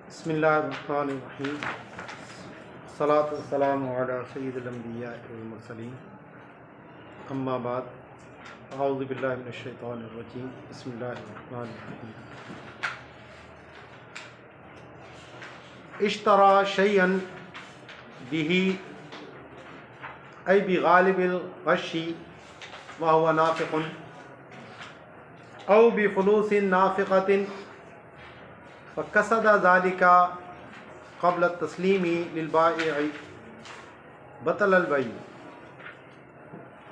बिस्मिल्लाहिर्रहमानिर्रहीम सलातु वस्सलामु अला सय्यिदिल अंबिया वल मुरसलीन अम्मा बाद अऊज़ु बिल्लाहि मिनश शैतानिर रजीम बिस्मिल्लाहिर्रहमानिर्रहीम इश्तरा शैअन बिही ऐ बिगालिबिल गशी व हुवा नाफ़िक़ुन औ बिफ़ुलूसिन नाफ़िक़तिन फ़क़सद ज़ालिका क़ब्ल तस्लीमी लिल-बाइअ बतल अल-बैअ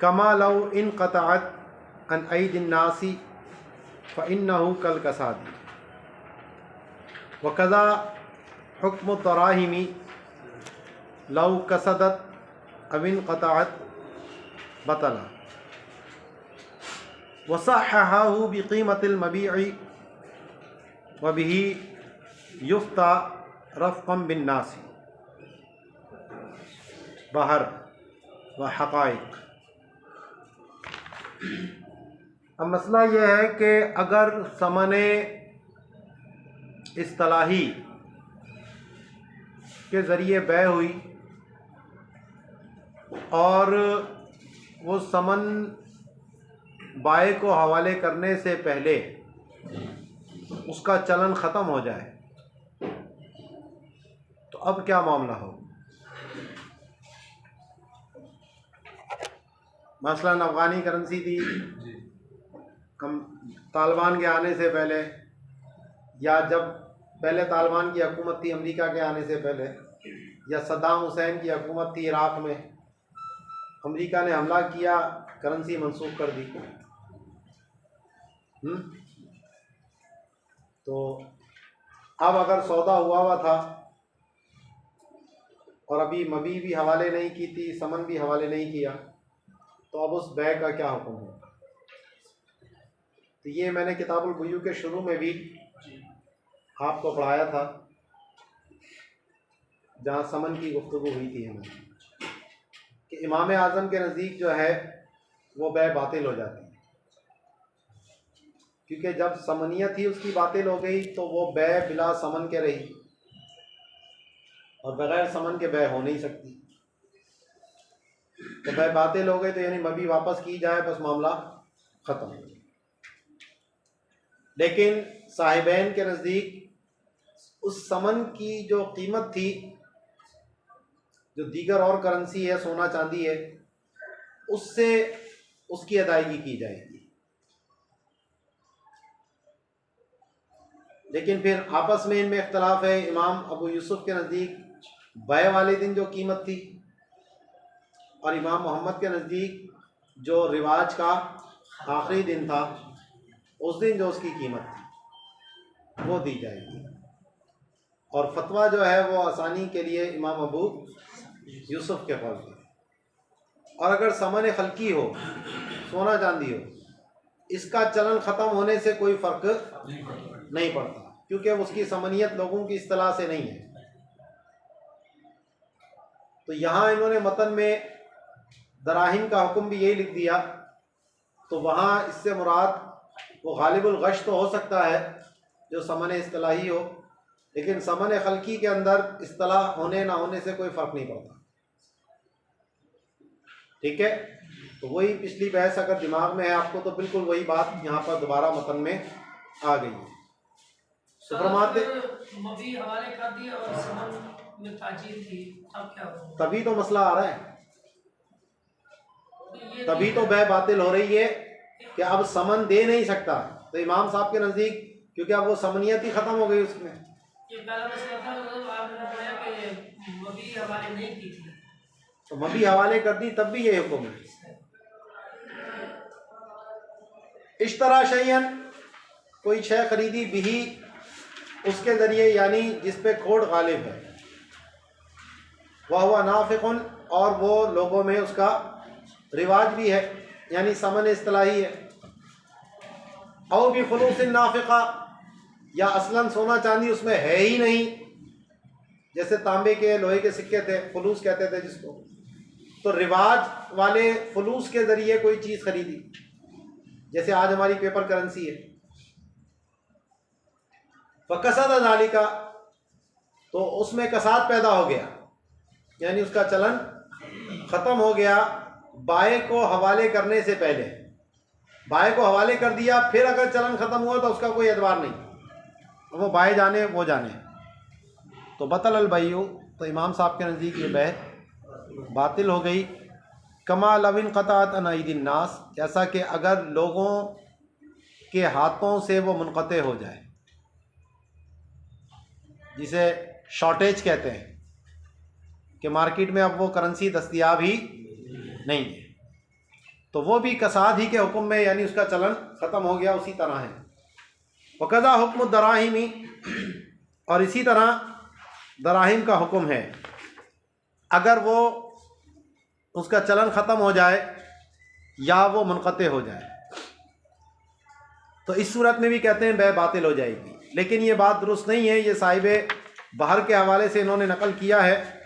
कमा लौ इनक़तअत अन ऐदिन नासी फ़इन्नहु कल कसादी वकज़ा हुक्मु तराहिमी लौ कसदत अव इनक़तअत बतला वसहहहु बिक़ीमतिल मबीअ व बिही युफ्ता रफ़क़म बिन नासी बहर व हक़ाइक़। अब मसला यह है कि अगर समने इस्तिलाही के ज़रिए बै हुई और वो समन बाय को हवाले करने से पहले उसका चलन ख़त्म हो जाए तो अब क्या मामला हो। मसलन अफ़गानी करेंसी थी, हम तालिबान के आने से पहले या जब पहले तालिबान की हुकूमत थी अमेरिका के आने से पहले, या सद्दाम हुसैन की हुकूमत थी इराक़ में, अमेरिका ने हमला किया, करेंसी मंसूख कर दी। तो अब अगर सौदा हुआ था और अभी मबी भी हवाले नहीं की थी, समन भी हवाले नहीं किया, तो अब उस बै का क्या हुक्म होगा। तो ये मैंने किताबुल बुयू के शुरू में भी आपको पढ़ाया था, जहाँ समन की गुफ्तगू हुई थी हमें कि इमाम आज़म के नज़दीक जो है वो बै बातिल हो जाती है, क्योंकि जब समनियत ही उसकी बातिल हो गई तो वो बै बिला समन के रही और बग़ैर समन के बै हो नहीं सकती। तो बै बातिल हो गई तो यानी मबी वापस की जाए, बस मामला ख़त्म। लेकिन साहिबैन के नज़दीक उस समन की जो कीमत थी, जो दीगर और करेंसी है, सोना चांदी है, उससे उसकी अदायगी की जाएगी। लेकिन फिर आपस में इनमें इख्तलाफ है। इमाम अबू यूसुफ के नज़दीक बै वाले दिन जो कीमत थी और इमाम मोहम्मद के नज़दीक जो रिवाज का आखिरी दिन था, उस दिन जो उसकी कीमत थी वो दी जाएगी। और फतवा जो है वो आसानी के लिए इमाम अबू यूसुफ के कौल है। और अगर समन खल्की हो, सोना चांदी हो, इसका चलन ख़त्म होने से कोई फ़र्क नहीं पड़ता, क्योंकि उसकी समनियत लोगों की इस्तिलाह से नहीं है। तो यहाँ इन्होंने मतन में दराहिम का हुक्म भी यही लिख दिया, तो वहाँ इससे मुराद वो गालिबुल गश तो हो सकता है जो समन इस्तिलाही हो, लेकिन समन खल्की के अंदर इस्तिलाह होने ना होने से कोई फ़र्क नहीं पड़ता। ठीक है, तो वही पिछली बहस अगर दिमाग में है आपको तो बिल्कुल वही बात यहाँ पर दोबारा मतन में आ गई है। मबी हवाले कर दिए और समन में ताजील थी, अब क्या होगा? तभी तो मसला आ रहा है, तभी तो बै बातिल हो रही है कि अब समन दे नहीं सकता। तो इमाम साहब के नज़दीक क्योंकि अब वो समनियत ही ख़त्म हो गई उसमें। ये पहला मसला था, मतलब आपने बताया कि मबी हवाले नहीं की थी, तो मबी हवाले कर दी तब भी ये हुक्म है। इश्तरा शैअन, कोई शय खरीदी, बिही उसके ज़रिए, यानी जिस पे खोट गालिब है, वह हुआ नाफ़िक़ुन और वो लोगों में उसका रिवाज भी है, यानी समन इस्तिलाही है। औ भी फ़ुलूसिन नाफ़िक़ा, या असलन सोना चांदी उसमें है ही नहीं, जैसे तांबे के लोहे के सिक्के थे, फुलूस कहते थे जिसको, तो रिवाज वाले फुलूस के ज़रिए कोई चीज़ खरीदी, जैसे आज हमारी पेपर करेंसी है। फ़कसद ज़ालिका, तो उसमें कसाद पैदा हो गया, यानी उसका चलन ख़त्म हो गया बाय को हवाले करने से पहले। बाय को हवाले कर दिया, फिर अगर चलन ख़त्म हुआ तो उसका कोई एतबार नहीं, वो बाय जाने वो जाने। तो बतल अल बैउ, तो इमाम साहब के नज़दीक ये बै बातिल हो गई। कमा लविन क़तात अन अयदिन नास, जैसा कि अगर लोगों के हाथों से वो मुनक़ते हो जाए, जिसे शॉर्टेज कहते हैं कि मार्केट में अब वो करेंसी दस्तयाब ही नहीं है, तो वो भी कसाद ही के हुक्म में, यानी उसका चलन ख़त्म हो गया, उसी तरह है। वक़ज़ा हुक्म दराहिमी, और इसी तरह दराहिम का हुक्म है, अगर वो उसका चलन ख़त्म हो जाए या वो मुनक़ते हो जाए तो इस सूरत में भी कहते हैं बै बातिल हो जाएगी। लेकिन ये बात दुरुस्त नहीं है, ये साहिब बहर के हवाले से इन्होंने नकल किया है,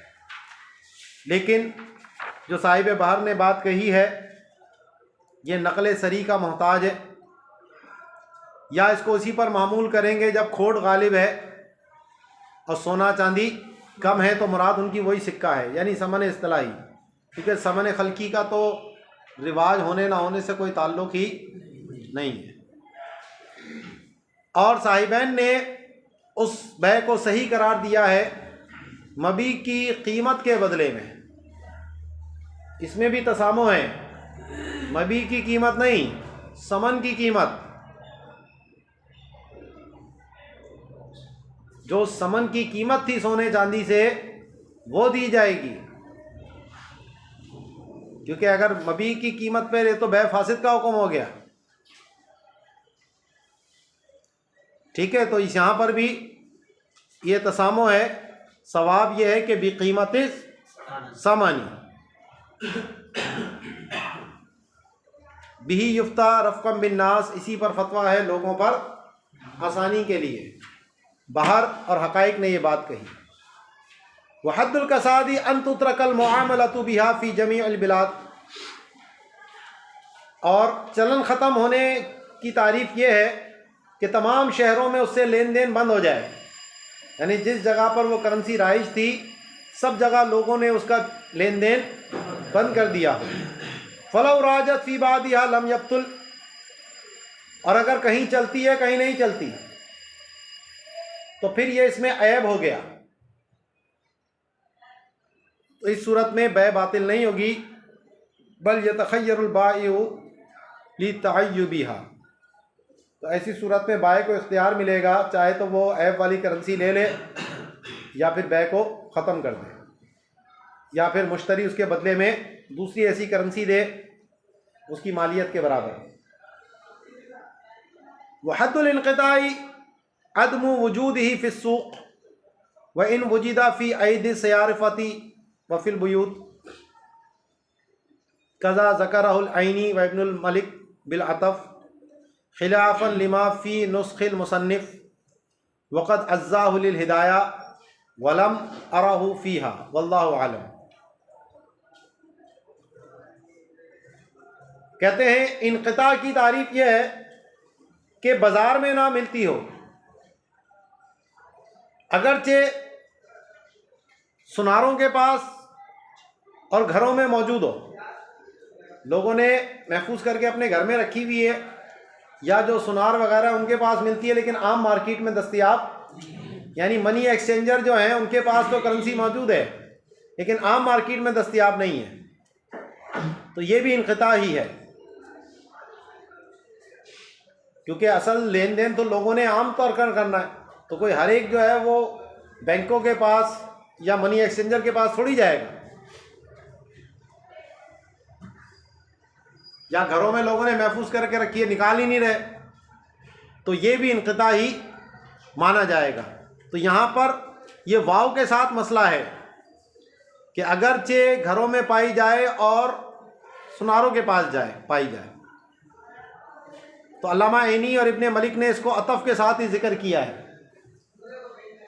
लेकिन जो साहिब बहर ने बात कही है ये नकल सरी का मोहताज है, या इसको उसी पर मामूल करेंगे जब खोट गालिब है और सोना चांदी कम है, तो मुराद उनकी वही सिक्का है, यानी समन इस्तिलाही, क्योंकि समन खल्की का तो रिवाज होने ना होने से कोई ताल्लुक़ ही नहीं है। और साहिबैन ने उस बै को सही करार दिया है मबी की कीमत के बदले में। इसमें भी तसामो है, मबी की कीमत नहीं, समन की कीमत, जो समन की कीमत थी सोने चांदी से वो दी जाएगी, क्योंकि अगर मबी की कीमत पे तो बै फासिद का हुक्म हो गया। ठीक है, तो इस यहाँ पर भी ये तसामो है, सवाब ये है कि बेकीमत सामानी बिही युफ्ता रफ़क़म बिन नास, इसी पर फतवा है लोगों पर आसानी के लिए। बहर और हक़ाइक़ ने ये बात कही। वहद्दुल कसादी अन तुतरकल मुआमलतु बिहा फ़ी जमीअल बिलाद, और चलन ख़त्म होने की तारीफ़ ये है कि तमाम शहरों में उससे लेन देन बंद हो जाए, यानी जिस जगह पर वो करेंसी राइज थी सब जगह लोगों ने उसका लेन देन बंद कर दिया। फलौ राजत फ़ी बादिहा लम यब्तुल, और अगर कहीं चलती है कहीं नहीं चलती तो फिर ये इसमें ऐब हो गया, तो इस सूरत में बै बातिल नहीं होगी। बल यतखय्यरुल बाइउ लितअय्युबिहा, तो ऐसी सूरत में बाय को इख्तियार मिलेगा, चाहे तो वो ऐब वाली करेंसी ले ले या फिर बै को ख़त्म कर दे, या फिर मुश्तरी उसके बदले में दूसरी ऐसी करेंसी दे उसकी मालियत के बराबर। वहद्दुल इन्क़िताई अदमु वजूदिही फ़िस्सूक़ व इन वुजिदा फ़ी ऐदि सयारफ़ती व फ़िल बुयूत कज़ा ज़करहुल ऐनी व इब्नुल मलिक बिल अतफ़ खिलाफ़न लिमा फ़ी नुस्ख़िल मुसन्निफ़ वक़द अज़्ज़ाहु लिल हिदाया वलम अरहु फ़ीहा वल्लाहु आलम। कहते हैं इनक़िता की तारीफ़ यह है कि बाज़ार में ना मिलती हो, अगरचे सुनारों के पास और घरों में मौजूद हो, लोगों ने महफूज करके अपने घर में रखी हुई है, या जो सुनार वगैरह उनके पास मिलती है लेकिन आम मार्केट में दस्तयाब, यानी मनी एक्सचेंजर जो हैं उनके पास तो करेंसी मौजूद है लेकिन आम मार्केट में दस्तयाब नहीं है, तो ये भी इनक़िता ही है, क्योंकि असल लेन देन तो लोगों ने आम तौर पर करना है, तो कोई हर एक जो है वो बैंकों के पास या मनी एक्सचेंजर के पास थोड़ी जाएगा, या घरों में लोगों ने महफूज करके रखी है निकाल ही नहीं रहे, तो ये भी इनक़िता ही माना जाएगा। तो यहाँ पर ये वाव के साथ मसला है कि अगरचे घरों में पाई जाए और सुनारों के पास पाई जाए, तो अल्लामा ऐनी और इब्ने मलिक ने इसको अतफ़ के साथ ही जिक्र किया है,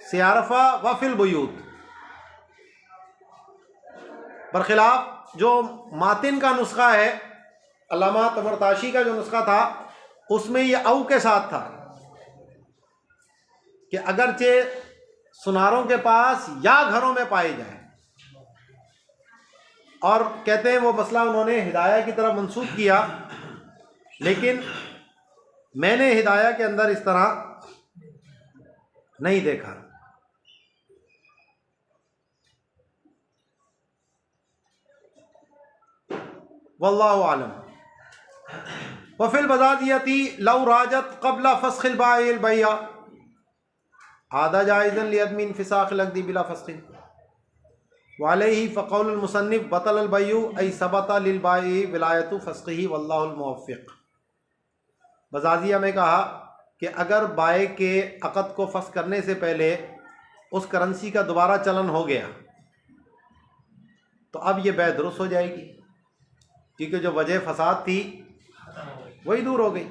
सियारफ़ा व फ़िल बुयूत। बरखिलाफ़ जो मातिन का नुस्खा है, अल्लामा तमरताशी का जो नुस्खा था उसमें ये औ के साथ था कि अगरचे सुनारों के पास या घरों में पाई जाए। और कहते हैं वो मसला उन्होंने हिदाया की तरफ मंसूब किया, लेकिन मैंने हिदाया के अंदर इस तरह नहीं देखा। वल्लाहु आलम। वफिल बजादियती लौ राजत कबला फस्खिल बाइल बैया आदा जायज़न लियदमिन फिसाख लगदी बिला फस्खिन वालैहि फ़क़ौलुल मुसन्निफ़ बतल बैयु ऐ सबता लिल बाई विलायतु फस्खिही वल्लाहुल मुवफ़्फ़िक़। बजाजिया में कहा कि अगर बाय के अक़द को फस्ख करने से पहले उस करेंसी का दोबारा चलन हो गया तो अब ये बै दुरुस्त हो जाएगी, क्योंकि जो वजह फसाद थी वही दूर हो गई।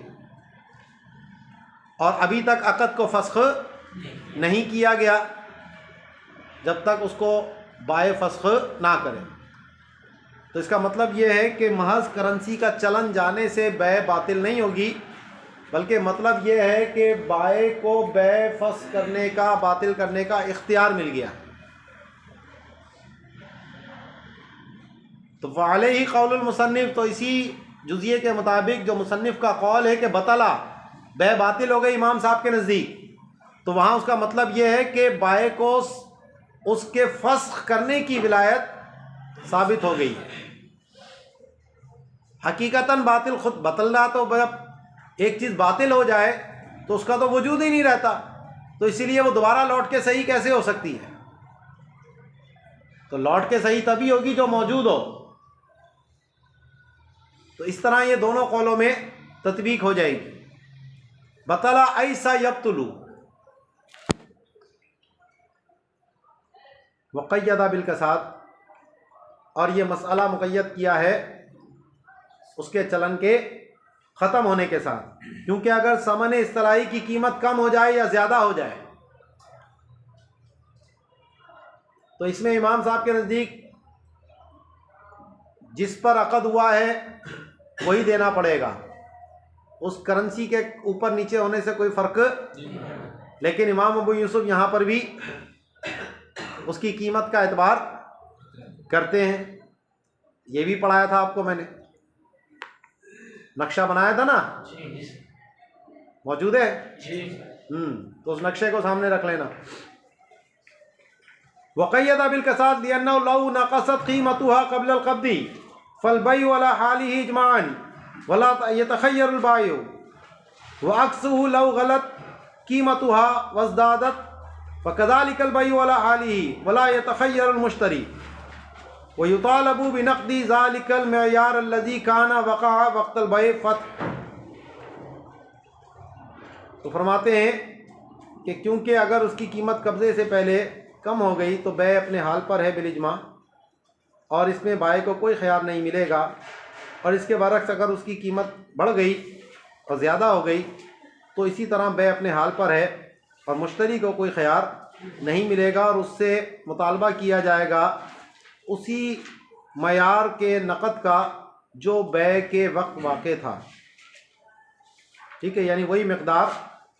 और अभी तक अक़द को फस्ख नहीं किया गया जब तक उसको बाय फस्ख ना करें। तो इसका मतलब ये है कि महज करेंसी का चलन जाने से बै बातिल नहीं होगी, बल्कि मतलब ये है कि बाय को बै फस्ख करने का, बातिल करने का इख्तियार मिल गया। तो वालैहि क़ौलुल मुसन्निफ़, तो इसी जुज़िये के मुताबिक जो मुसन्निफ़ का कौल है कि बतला बै बातिल हो गई इमाम साहब के नज़दीक, तो वहाँ उसका मतलब ये है कि बाय को उसके फस्ख करने की विलायत साबित हो गई। हकीकतन बातिल खुद बतल रहा, तो जब एक चीज़ बातिल हो जाए तो उसका तो वजूद ही नहीं रहता, तो इसीलिए वो दोबारा लौट के सही कैसे हो सकती है। तो लौट के सही तभी होगी जो मौजूद हो। तो इस तरह ये दोनों कौलों में तत्वीक हो जाएगी। बतला ऐसा यब्तुलू वक़य्यदा बिल कसाद, और ये मसला मुक़य्यद किया है उसके चलन के ख़त्म होने के साथ, क्योंकि अगर समन इस्तलाई की कीमत कम हो जाए या ज़्यादा हो जाए तो इसमें इमाम साहब के नज़दीक जिस पर अक़द हुआ है वही देना पड़ेगा, उस करेंसी के ऊपर नीचे होने से कोई फ़र्क। लेकिन इमाम अबू यूसुफ यहाँ पर भी उसकी कीमत का एतबार करते हैं। ये भी पढ़ाया था आपको मैंने, नक्शा बनाया था ना, मौजूद है। तो उस नक्शे को सामने रख लेना। वक़य्यदा बिल कसाद लिअन्नहु लौ नक़सत क़ीमतुहा क़ब्ल अल-क़ब्दी फ़ल-बैउ अला हालिही इजमाअन वला यतख़य्यरुल बाइउ व अक्सुहु लौ गलत क़ीमतुहा वज़दादत फ़कज़ालिकल बैउ अला हालिही वला यतख़य्यरुल मुश्तरी व युतालबु बिनक़दी ज़ालिकल मअयार अल्लज़ी काना वक़अ वक़्तल बै फ़त्ह। तो फरमाते हैं कि क्योंकि अगर उसकी कीमत कब्ज़े से पहले कम हो गई तो बै अपने हाल पर है बिलिजमा, और इसमें बाय को कोई ख़यार नहीं मिलेगा। और इसके बरक्स अगर उसकी कीमत बढ़ गई और ज़्यादा हो गई तो इसी तरह बै अपने हाल पर है और मुश्तरी को कोई ख़यार नहीं मिलेगा, और उससे मुतालबा किया जाएगा उसी मयार के नक़द का जो बै के वक्त वाक़े था। ठीक है, यानी वही मकदार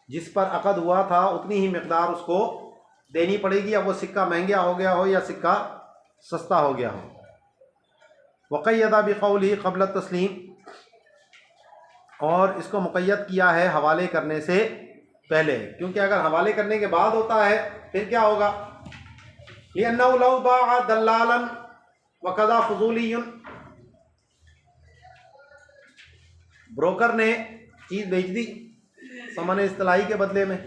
जिस पर अक़द हुआ था उतनी ही मकदार उसको देनी पड़ेगी, अब वो सिक्का महंगा हो गया हो या सिक्का सस्ता हो गया हो। वक़य्यदा बिक़ौलिही क़ब्ल तस्लीम, और इसको मुक़य्यद किया है हवाले करने से पहले, क्योंकि अगर हवाले करने के बाद होता है फिर क्या होगा। लिअन्नहु लौ बाअ दल्लालन वक़ज़ा फ़ुज़ूलियुन, ब्रोकर ने चीज़ बेच दी समन इस्तलाई के बदले में,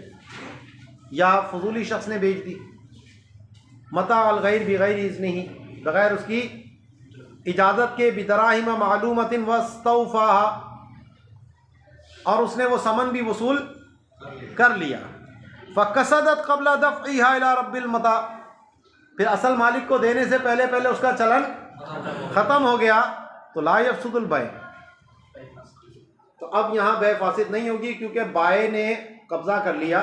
या फजूली शख्स ने बेच दी मता अलगैर बिगैर इज़्निही, बग़ैर उसकी इजाज़त के, बिदराहिम मालूमतिन वस्तौफ़ाहा, और उसने वो समन भी वसूल कर लिया। फ़कसदत क़ब्ल दफ़इहा इला रब्बिल मता, फिर असल मालिक को देने से पहले पहले उसका चलन ख़त्म हो गया तो ला यफ़सुदुल बै, तो अब यहाँ बै फासिद नहीं होगी, क्योंकि बाय ने कब्ज़ा कर लिया।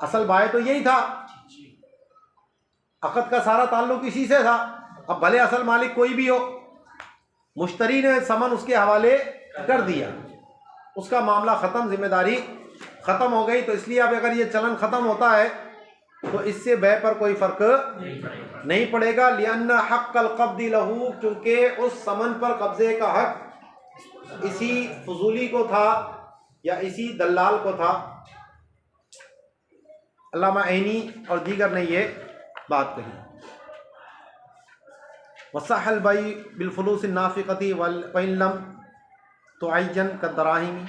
असल बाय तो यही था, अक़द का सारा ताल्लुक इसी से था। अब भले असल मालिक कोई भी हो, मुश्तरी ने समन उसके हवाले कर दिया, उसका मामला ख़त्म, जिम्मेदारी ख़त्म हो गई। तो इसलिए अब अगर ये चलन ख़त्म होता है तो इससे बै पर कोई फ़र्क नहीं पड़ेगा। लिअन्ना हक़्क़ल क़ब्ज़ि लहू, क्योंकि उस समन पर कब्ज़े का हक इसी फजूली को था या इसी दल्लाल को था। अल्लामा ऐनी और दीगर ने ये बात कही। वसहल बई बिलफुलूस नाफ़िक़ती वइन लम तुअय्यन कद्दराहिमी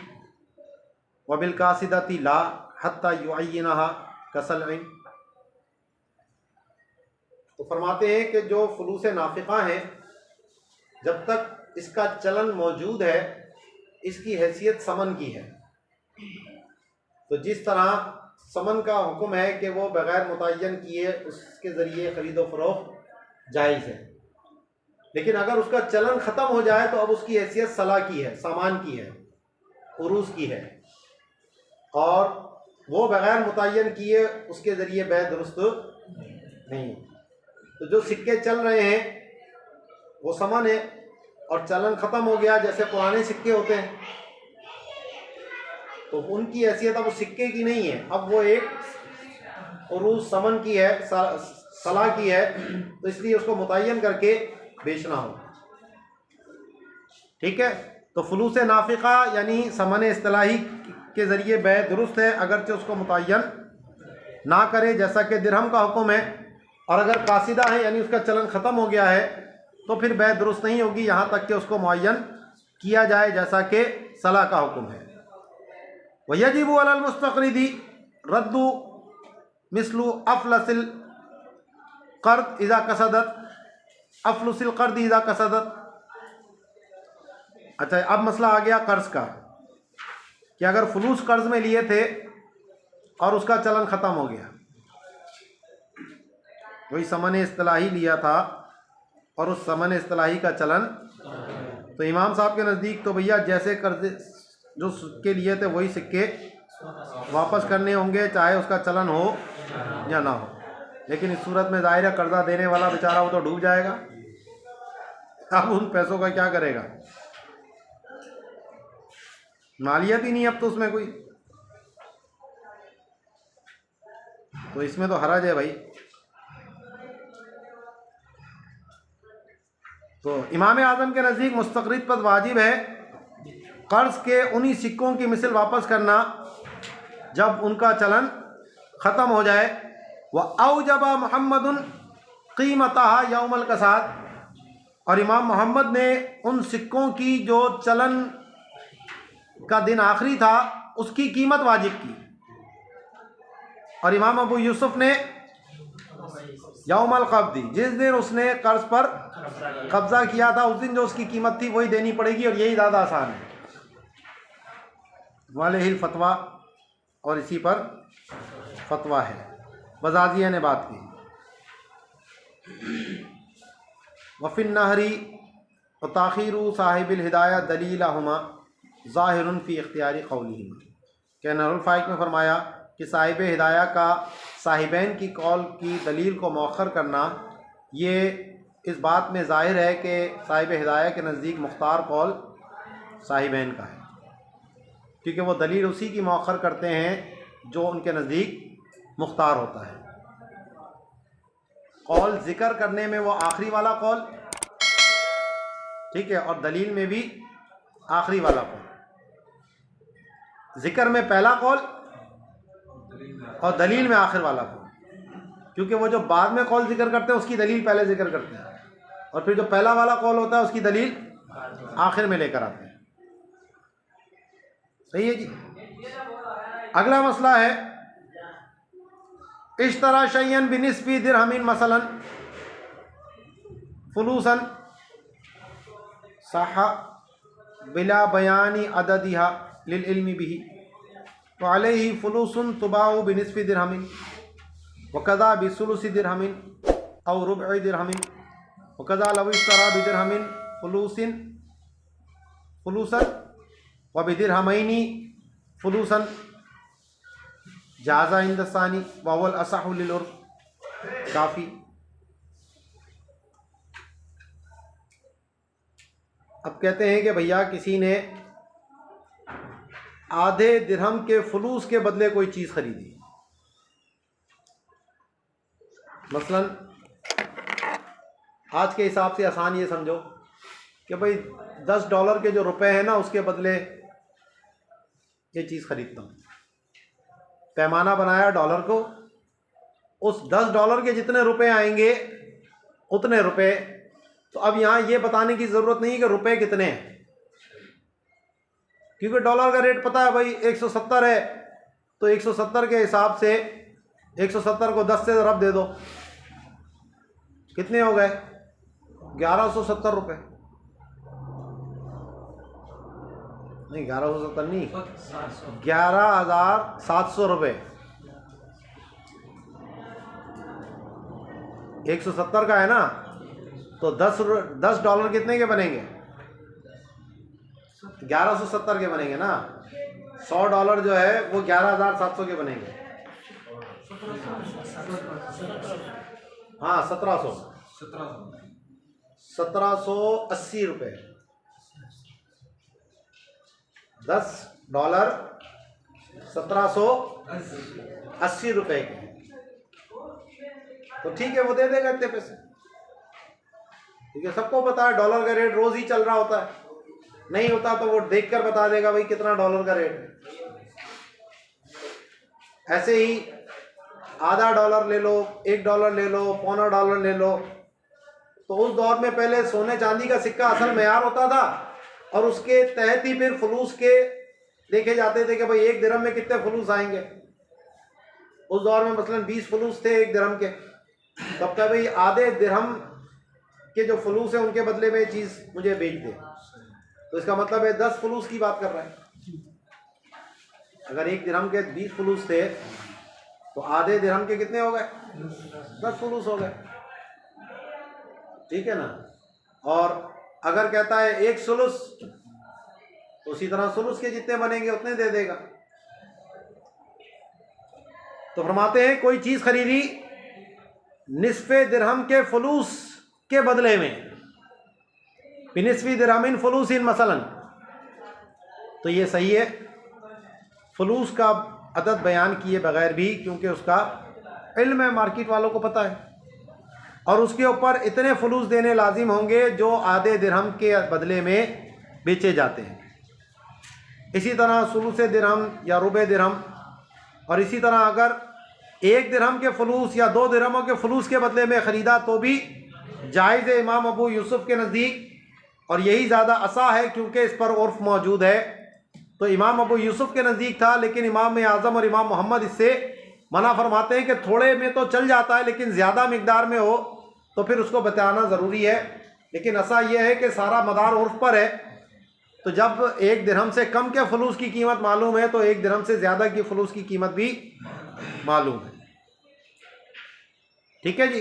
व बिलकासिदती ला हत्ता युअय्यिनहा कसलइन। तो फरमाते हैं कि जो फुलूस नाफ़िक़ा हैं, जब तक इसका चलन मौजूद है, इसकी हैसियत समन की है। तो जिस तरह समन का हुक्म है कि वो बग़ैर मुतय्यन किए उसके ज़रिए ख़रीदो फ़रोख्त जायज़ है, लेकिन अगर उसका चलन ख़त्म हो जाए तो अब उसकी हैसियत सला की है, सामान की है, उरूस की है, और वो बग़ैर मुतय्यन किए उसके ज़रिए बै दुरुस्त नहीं। तो जो सिक्के चल रहे हैं वो समन है और चलन ख़त्म हो गया, जैसे पुराने सिक्के होते हैं, तो उनकी हैसियत अब सिक्के की नहीं है, अब वो एक उरूस समन की है, सला की है, तो इसलिए उसको मुतय्यन करके बेचना हो। ठीक है। तो फुलूस नाफ़िक़ा यानी समन इस्तिलाही के ज़रिए बै दुरुस्त है, अगरचे उसको मुतय्यन ना करे, जैसा कि दिरहम का हुक्म है। और अगर कासिदा है यानी उसका चलन ख़त्म हो गया है तो फिर बै दुरुस्त नहीं होगी यहाँ तक कि उसको मुअय्यन किया जाए, जैसा कि सला का हुक्म है। वयजिबु अलल मुस्तक़रिदी रद्दु मिस्लु अफ़लसिल क़र्द इज़ा कसदत अफ़लुसिल क़र्द इज़ा कसदत। अच्छा, अब मसला आ गया कर्ज़ का कि अगर फुलूस कर्ज़ में लिए थे और उसका चलन ख़त्म हो गया, वही समन इस्तिलाही लिया था और उस समन इस्तिलाही का चलन, तो इमाम साहब के नज़दीक तो भैया जैसे कर्ज जो सिक्के लिए थे वही सिक्के वापस करने होंगे, चाहे उसका चलन हो या ना हो। लेकिन इस सूरत में ज़ाहिर है कर्जा देने वाला बेचारा वो तो डूब जाएगा, अब उन पैसों का क्या करेगा, मालियत ही नहीं अब तो उसमें कोई, तो इसमें तो हरज है भाई। तो इमाम आज़म के नज़दीक मुस्तक़रिद पर वाजिब है कर्ज़ के उन्हीं सिक्कों की मिसल वापस करना जब उनका चलन ख़त्म हो जाए। वह औजबा मोहम्मदुन क़ीमतहा यौमल कसाद, और इमाम मोहम्मद ने उन सिक्कों की जो चलन का दिन आखिरी था उसकी कीमत वाजिब की, और इमाम अबू यूसुफ ने यौमल क़ब्ज़ी, जिस दिन उसने कर्ज़ पर कब्ज़ा किया था उस दिन जो उसकी कीमत थी वही देनी पड़ेगी, और यही ज़्यादा आसान है। वालेहिल फतवा, और इसी पर फतवा है, बज़ाज़िया ने बात की। वफ़िन नहरी व ताख़ीरु साहिबिल हिदाया दलीलहुमा ज़ाहिरुन फ़ी इख्तियारी क़ौलिहिमा, के नहरुल फ़ाइक़ में फरमाया कि साहिब हिदाया का साहिबैन की कौल की दलील को मौख़र करना ये इस बात में ज़ाहिर है कि साहिब हिदाया के नज़दीक मुख्तार कौल साहिबैन का है, क्योंकि वो दलील उसी की मौख़र करते हैं जो उनके नज़दीक मुख्तार होता है। कौल ज़िक्र करने में वो आखिरी वाला कौल, ठीक है, और दलील में भी आखिरी वाला कौल, ज़िक्र में पहला कौल और दलील में आखिर वाला कौल, क्योंकि वो जो बाद में कौल ज़िक्र करते हैं उसकी दलील पहले ज़िक्र करते हैं, और फिर जो पहला वाला कौल होता है उसकी दलील आखिर में लेकर आते हैं। सही है जी। अगला मसला है इश्तरा शय्यन बिनिस्फी दिरहमिन मसलन फुलूसन सहा बिला बयानी अददिहा लिल इल्मी बिही व अलैहि फुलूसन तुबाउ बिनिस्फी दिरहमिन व कज़ा बिसुलुसी दिरहमिन औ रुब'i दिरहमिन व कज़ा लव इश्तरा बिदिरहमिन फुलूसन व बिदिरहमैनी फुलूसन जाज़ा इंदसानी वावल असहु लिल उर्फ़ काफ़ी। अब कहते हैं कि भैया किसी ने आधे दिरहम के फुलूस के बदले कोई चीज़ खरीदी, मसलन आज के हिसाब से आसान ये समझो कि भाई $10 के जो रुपए हैं ना, उसके बदले ये चीज़ खरीदता हूँ। पैमाना बनाया डॉलर को, उस $10 के जितने रुपए आएंगे उतने रुपए। तो अब यहाँ ये बताने की ज़रूरत नहीं है कि रुपए कितने हैं, क्योंकि डॉलर का रेट पता है भाई 170 है, तो 170 के हिसाब से 170 को 10 से ज़रब दे दो, कितने हो गए? 1170 रुपये। नहीं 1170 नहीं, 11,700 रुपये। 170 का है ना, तो $10 कितने के बनेंगे? 1170 के बनेंगे ना। $100 जो है वो 11,700 के बनेंगे। हाँ 1780 रुपये। $10 1780 रुपये के, तो ठीक है वो दे देगा इतने पैसे। ठीक है, सबको पता है डॉलर का रेट रोज ही चल रहा होता है, नहीं होता तो वो देखकर बता देगा भाई कितना डॉलर का रेट है। ऐसे ही आधा डॉलर ले लो, $1 ले लो, $0.25 ले लो। तो उस दौर में पहले सोने चांदी का सिक्का असल मेयार होता था, और उसके तहत ही फिर फलूस के देखे जाते थे कि भाई 1 दिरहम में कितने फलूस आएंगे। उस दौर में मसलन 20 फलूस थे 1 दिरहम के, तब तक भाई आधे दिरहम के जो फलूस है उनके बदले में चीज़ मुझे बेच दे। तो इसका मतलब है 10 फलूस की बात कर रहे हैं। अगर 1 दिरहम के 20 फलूस थे तो आधे दिरहम के कितने हो गए? 10 फलूस हो गए। ठीक है ना। और अगर कहता है 1 सुलुस, तो उसी तरह सुलुस के जितने बनेंगे उतने दे देगा। तो फरमाते हैं कोई चीज़ खरीदी निस्फे दिरहम के फलूस के बदले में, बिनिस्फी दिरहमिन फलूसिन मसलन, तो ये सही है फलूस का अदद बयान किए बगैर भी, क्योंकि उसका इल्म है, मार्केट वालों को पता है, और उसके ऊपर इतने फलूस देने लाजिम होंगे जो आधे दिरहम के बदले में बेचे जाते हैं। इसी तरह सुलुस दिरहम या रुबे दिरहम, और इसी तरह अगर 1 दिरहम के फलूस या 2 दिरहमों के फलूस के बदले में ख़रीदा तो भी जायज़ है इमाम अबू यूसुफ के नज़दीक, और यही ज़्यादा असा है क्योंकि इस पर उर्फ मौजूद है। तो इमाम अबू यूसुफ के नज़दीक था, लेकिन इमाम आज़म और इमाम मोहम्मद इससे मना फरमाते हैं कि थोड़े में तो चल जाता है, लेकिन ज़्यादा मिकदार में हो तो फिर उसको बताना ज़रूरी है। लेकिन ऐसा यह है कि सारा मदार उर्फ पर है। तो जब 1 दिरहम से कम के फलूस की कीमत मालूम है तो 1 दिरहम से ज़्यादा की फलूस की कीमत भी मालूम है। ठीक है जी।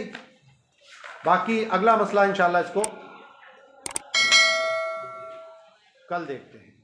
बाकी अगला मसला इंशाल्लाह इसको कल देखते हैं।